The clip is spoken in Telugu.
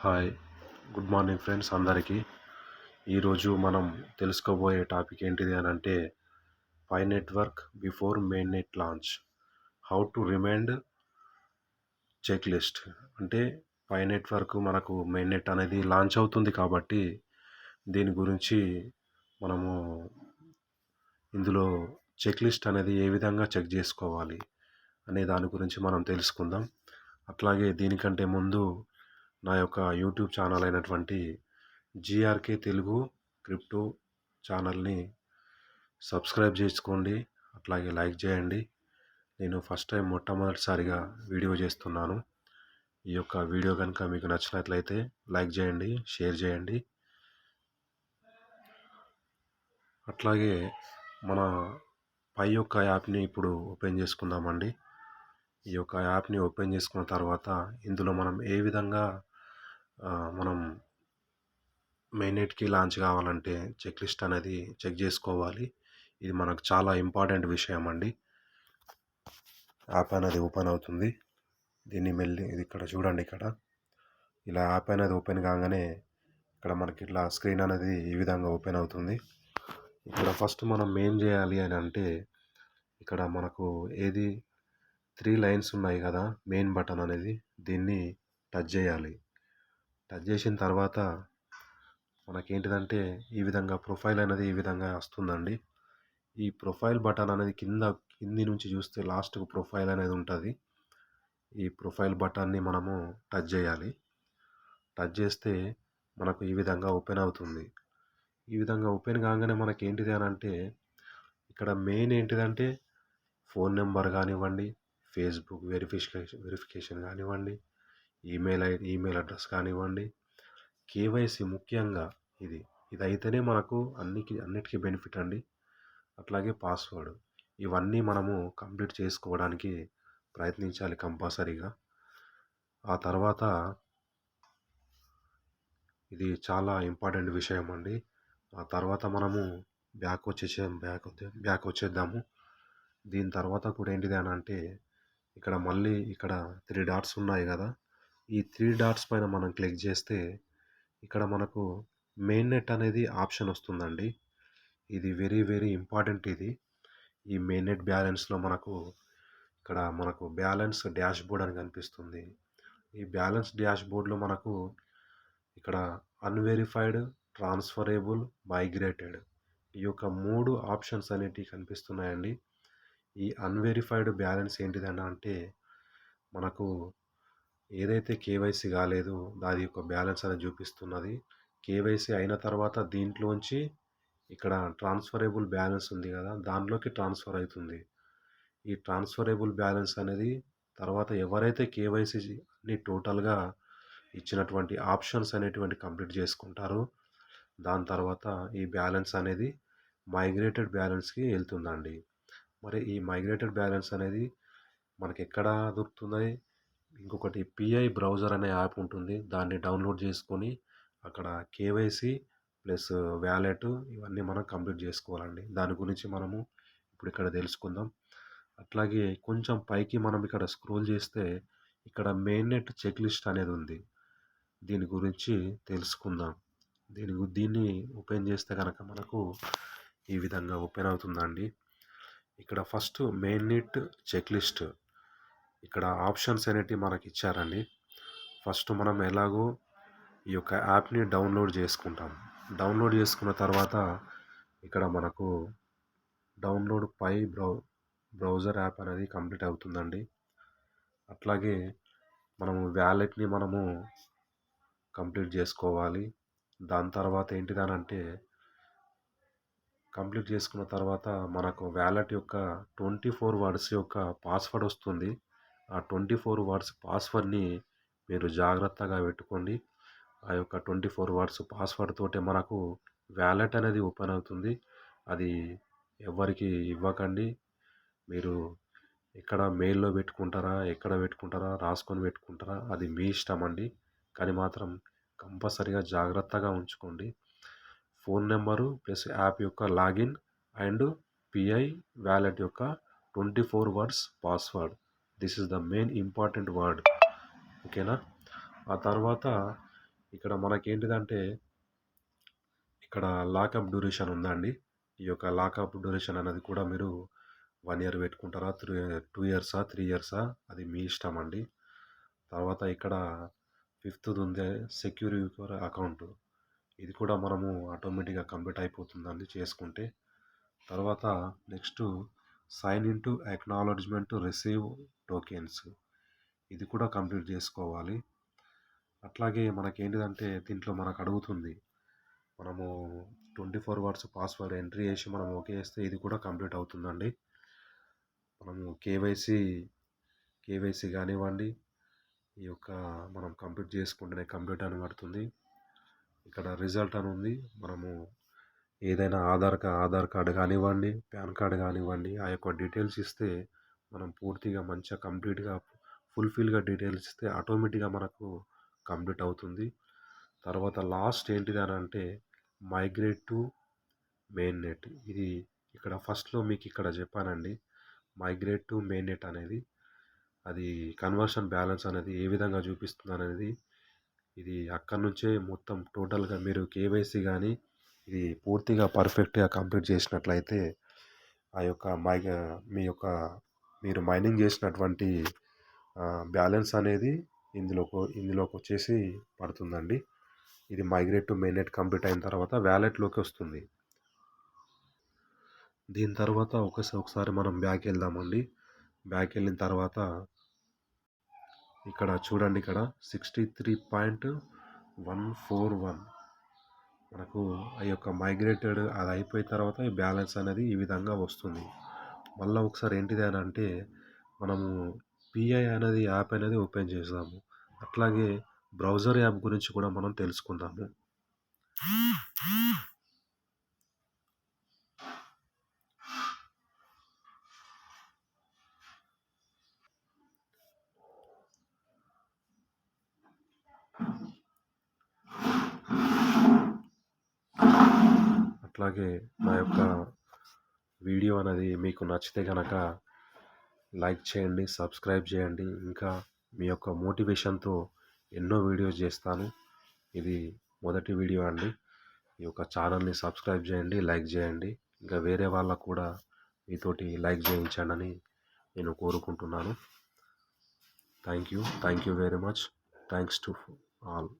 హాయ్ గుడ్ మార్నింగ్ ఫ్రెండ్స్ అందరికీ. ఈరోజు మనం తెలుసుకోబోయే టాపిక్ ఏంటిది అని అంటే Pi network before main net launch, how to remind check list. అంటే పై నెట్వర్క్ మనకు మెయిన్ నెట్ అనేది లాంచ్ అవుతుంది కాబట్టి దీని గురించి మనము ఇందులో చెక్ లిస్ట్ అనేది ఏ విధంగా చెక్ చేసుకోవాలి అనే దాని గురించి మనం తెలుసుకుందాం. అట్లాగే దీనికంటే ముందు నా యొక్క యూట్యూబ్ ఛానల్ అయినటువంటి జీఆర్కే తెలుగు క్రిప్టో ఛానల్ని సబ్స్క్రైబ్ చేసుకోండి, అట్లాగే లైక్ చేయండి. నేను ఫస్ట్ టైం మొట్టమొదటిసారిగా వీడియో చేస్తున్నాను. ఈ యొక్క వీడియో కనుక మీకు నచ్చినట్లయితే లైక్ చేయండి, షేర్ చేయండి. అట్లాగే మన పై యొక్క యాప్ని ఇప్పుడు ఓపెన్ చేసుకుందామండి. ఈ యొక్క యాప్ని ఓపెన్ చేసుకున్న తర్వాత ఇందులో మనం ఏ విధంగా మనం మెయిన్నెట్కి లాంచ్ కావాలంటే చెక్ లిస్ట్ అనేది చెక్ చేసుకోవాలి. ఇది మనకు చాలా ఇంపార్టెంట్ విషయం అండి. యాప్ అనేది ఓపెన్ అవుతుంది. దీన్ని ఇది ఇక్కడ చూడండి. ఇక్కడ ఇలా యాప్ అనేది ఓపెన్ కాగానే ఇక్కడ మనకి ఇట్లా స్క్రీన్ అనేది ఈ విధంగా ఓపెన్ అవుతుంది. ఇక్కడ ఫస్ట్ మనం ఏం చేయాలి అని అంటే ఇక్కడ మనకు ఏది 3 లైన్స్ ఉన్నాయి కదా, మెయిన్ బటన్ అనేది, దీన్ని టచ్ చేయాలి. టచ్ చేసిన తర్వాత మనకేంటిదంటే ఈ విధంగా ప్రొఫైల్ అనేది ఈ విధంగా వస్తుందండి. ఈ ప్రొఫైల్ బటన్ అనేది కింది నుంచి చూస్తే లాస్ట్కు ప్రొఫైల్ అనేది ఉంటుంది. ఈ ప్రొఫైల్ బటన్ని మనము టచ్ చేయాలి. టచ్ చేస్తే మనకు ఈ విధంగా ఓపెన్ అవుతుంది. ఈ విధంగా ఓపెన్ కాగానే మనకి ఏంటిది అని అంటే ఇక్కడ మెయిన్ ఏంటిదంటే ఫోన్ నెంబర్ కానివ్వండి, ఫేస్బుక్ వెరిఫికేషన్ కానివ్వండి, ఈమెయిల్ అడ్రస్ కానివ్వండి, కేవైసీ ముఖ్యంగా ఇది అయితేనే మనకు అన్నిటికీ బెనిఫిట్ అండి. అట్లాగే పాస్వర్డ్, ఇవన్నీ మనము కంప్లీట్ చేసుకోవడానికి ప్రయత్నించాలి కంపల్సరీగా. ఆ తర్వాత ఇది చాలా ఇంపార్టెంట్ విషయం అండి. ఆ తర్వాత మనము బ్యాక్ వచ్చేద్దాము. దీని తర్వాత కూడా ఏంటిది అని అంటే ఇక్కడ మళ్ళీ ఇక్కడ 3 డాట్స్ ఉన్నాయి కదా, ఈ 3 డాట్స్ పైన మనం క్లిక్ చేస్తే ఇక్కడ మనకు మెయిన్ నెట్ అనేది ఆప్షన్ వస్తుందండి. ఇది వెరీ వెరీ ఇంపార్టెంట్. ఈ మెయిన్ నెట్ బ్యాలెన్స్లో ఇక్కడ మనకు బ్యాలెన్స్ డాష్ బోర్డ్ అని కనిపిస్తుంది. ఈ బ్యాలెన్స్ డాష్ బోర్డ్లో మనకు ఇక్కడ అన్వెరిఫైడ్, ట్రాన్స్ఫరబుల్, మైగ్రేటెడ్, ఈ యొక్క 3 ఆప్షన్స్ అనేటివి కనిపిస్తున్నాయండి. ఈ అన్వెరిఫైడ్ బ్యాలెన్స్ ఏంటిదని అంటే మనకు ఏదైతే కేవైసీ కాలేదో దాని యొక్క బ్యాలెన్స్ అనేది చూపిస్తున్నది. కేవైసీ అయిన తర్వాత దీంట్లోంచి ఇక్కడ ట్రాన్స్ఫరబుల్ బ్యాలెన్స్ ఉంది కదా, దానిలోకి ట్రాన్స్ఫర్ అవుతుంది. ఈ ట్రాన్స్ఫరబుల్ బ్యాలెన్స్ అనేది తర్వాత ఎవరైతే కేవైసీ అన్ని టోటల్గా ఇచ్చినటువంటి ఆప్షన్స్ అనేటువంటి కంప్లీట్ చేసుకుంటారో దాని తర్వాత ఈ బ్యాలెన్స్ అనేది మైగ్రేటెడ్ బ్యాలెన్స్కి వెళ్తుందండి. మరి ఈ మైగ్రేటెడ్ బ్యాలెన్స్ అనేది మనకి ఎక్కడ దొరుకుతుంది? ఇంకొకటి పిఐ బ్రౌజర్ అనే యాప్ ఉంటుంది. దాన్ని డౌన్లోడ్ చేసుకొని అక్కడ కేవైసీ ప్లస్ వ్యాలెట్ ఇవన్నీ మనం కంప్లీట్ చేసుకోవాలండి. దాని గురించి మనము ఇప్పుడు ఇక్కడ తెలుసుకుందాం. అట్లాగే కొంచెం పైకి మనం ఇక్కడ స్క్రోల్ చేస్తే ఇక్కడ మెయిన్ నెట్ చెక్ లిస్ట్ అనేది ఉంది. దీని గురించి తెలుసుకుందాం. దీన్ని ఓపెన్ చేస్తే కనుక మనకు ఈ విధంగా ఓపెన్ అవుతుందండి. ఇక్కడ first main net checklist, ఇక్కడ ఆప్షన్స్ అనేటివి మనకి ఇచ్చారండి. ఫస్ట్ మనం ఎలాగో ఈ యొక్క యాప్ని డౌన్లోడ్ చేసుకుంటాం. డౌన్లోడ్ చేసుకున్న తర్వాత ఇక్కడ మనకు డౌన్లోడ్ పై బ్రౌజర్ యాప్ అనేది కంప్లీట్ అవుతుందండి. అట్లాగే మనము వ్యాలెట్ని మనము కంప్లీట్ చేసుకోవాలి. దాని తర్వాత ఏంటిదనంటే కంప్లీట్ చేసుకున్న తర్వాత మనకు వ్యాలెట్ యొక్క 24 వర్డ్స్ యొక్క పాస్వర్డ్ వస్తుంది. ఆ 24 వర్డ్స్ పాస్వర్డ్ని మీరు జాగ్రత్తగా పెట్టుకోండి. ఆ యొక్క 24 వర్డ్స్ పాస్వర్డ్ తోటే మనకు వ్యాలెట్ అనేది ఓపెన్ అవుతుంది. అది ఎవరికి ఇవ్వకండి. మీరు ఎక్కడ మెయిల్లో పెట్టుకుంటారా, ఎక్కడ పెట్టుకుంటారా, రాసుకొని పెట్టుకుంటారా, అది మీ ఇష్టం అండి. కానీ మాత్రం కంపల్సరీగా జాగ్రత్తగా ఉంచుకోండి. ఫోన్ నెంబరు ప్లస్ యాప్ యొక్క లాగిన్ అండ్ పిఐ వ్యాలెట్ యొక్క 24 words password, this is the main important word. ఓకేనా? ఆ తర్వాత ఇక్కడ మనకేంటిదంటే ఇక్కడ లాకప్ డ్యూరేషన్ ఉందండి. ఈ యొక్క లాకప్ డ్యూరేషన్ అనేది కూడా మీరు 1 ఇయర్ పెట్టుకుంటారా? 2 ఇయర్సా? 3 ఇయర్సా? అది మీ ఇష్టమండి. తర్వాత ఇక్కడ ఫిఫ్త్‌దుందే సెక్యూర్ యువర్ అకౌంట్. ఇది కూడా మనము ఆటోమేటిక్‌గా కంప్లీట్ అయిపోతుందండి చేసుకుంటే. తర్వాత next sign in to acknowledgement to receive tokens. ఇది కూడా కంప్లీట్ చేసుకోవాలి. అట్లాగే మనకేంటిదంటే దీంట్లో మనకడుగుతుంది. మనము 24 వర్డ్స్ పాస్వర్డ్ ఎంట్రీ చేసి మనం ఓకే చేస్తే ఇది కూడా కంప్లీట్ అవుతుందండి. మనము కేవైసీ కానివ్వండి, ఈ యొక్క మనం కంప్లీట్ చేసుకుంటేనే కంప్లీట్ అని పడుతుంది. ఇక్కడ రిజల్ట్ అని ఉంది. మనము ఏదైనా ఆధార్ కార్డ్ కానివ్వండి, పాన్ కార్డ్ కానివ్వండి, ఆ యొక్క డీటెయిల్స్ ఇస్తే మనం పూర్తిగా మంచిగా కంప్లీట్‌గా ఫుల్‌ఫిల్‌గా డీటెయిల్స్ ఇస్తే ఆటోమేటిక్‌గా మనకు కంప్లీట్ అవుతుంది. తర్వాత లాస్ట్ ఏంటిది అనంటే మైగ్రేట్ టు మెయిన్ నెట్. ఇది ఇక్కడ ఫస్ట్‌లో మీకిక్కడ చెప్పానండి. మైగ్రేట్ టు మెయిన్ నెట్ అనేది. అది కన్వర్షన్ బ్యాలెన్స్ అనేది ఏ విధంగా చూపిస్తుందనేది ఇది అక్కడి నుంచే మొత్తం టోటల్‌గా మీరు కేవైసీ గాని ఇది పూర్తిగా పర్ఫెక్ట్‌గా కంప్లీట్ చేసినట్లయితే ఆ యొక్క మీ యొక్క మీరు మైనింగ్ చేసినటువంటి బ్యాలెన్స్ అనేది ఇందులోకొచ్చేసి పడుతుందండి. ఇది మైగ్రేట్ టు మెయిన్‌నెట్ కంప్లీట్ అయిన తర్వాత వాలెట్‌లోకి వస్తుంది. దీని తర్వాత ఒకసారి మనం బ్యాక్ వెళ్దామండి. బ్యాక్ వెళ్ళిన తర్వాత ఇక్కడ చూడండి ఇక్కడ 63.141 మనకు ఆ యొక్క మైగ్రేటెడ్ అది అయిపోయిన తర్వాత ఈ బ్యాలెన్స్ అనేది ఈ విధంగా వస్తుంది. మళ్ళీ ఒకసారి ఏంటిది అని అంటే మనము పిఐ అనేది యాప్ అనేది ఓపెన్ చేసాము. అట్లాగే బ్రౌజర్ యాప్ గురించి కూడా మనం తెలుసుకుందాము. అట్లాగే నా యొక్క వీడియో అనేది మీకు నచ్చితే కనుక లైక్ చేయండి, సబ్స్క్రైబ్ చేయండి. ఇంకా మీ యొక్క మోటివేషన్తో ఎన్నో వీడియోస్ చేస్తాను. ఇది మొదటి వీడియో అండి. ఈ యొక్క ఛానల్ని సబ్స్క్రైబ్ చేయండి, లైక్ చేయండి. ఇంకా వేరే వాళ్ళకు కూడా మీతోటి లైక్ చేయించండి నేను కోరుకుంటున్నాను. Thank you very much. Thanks to all.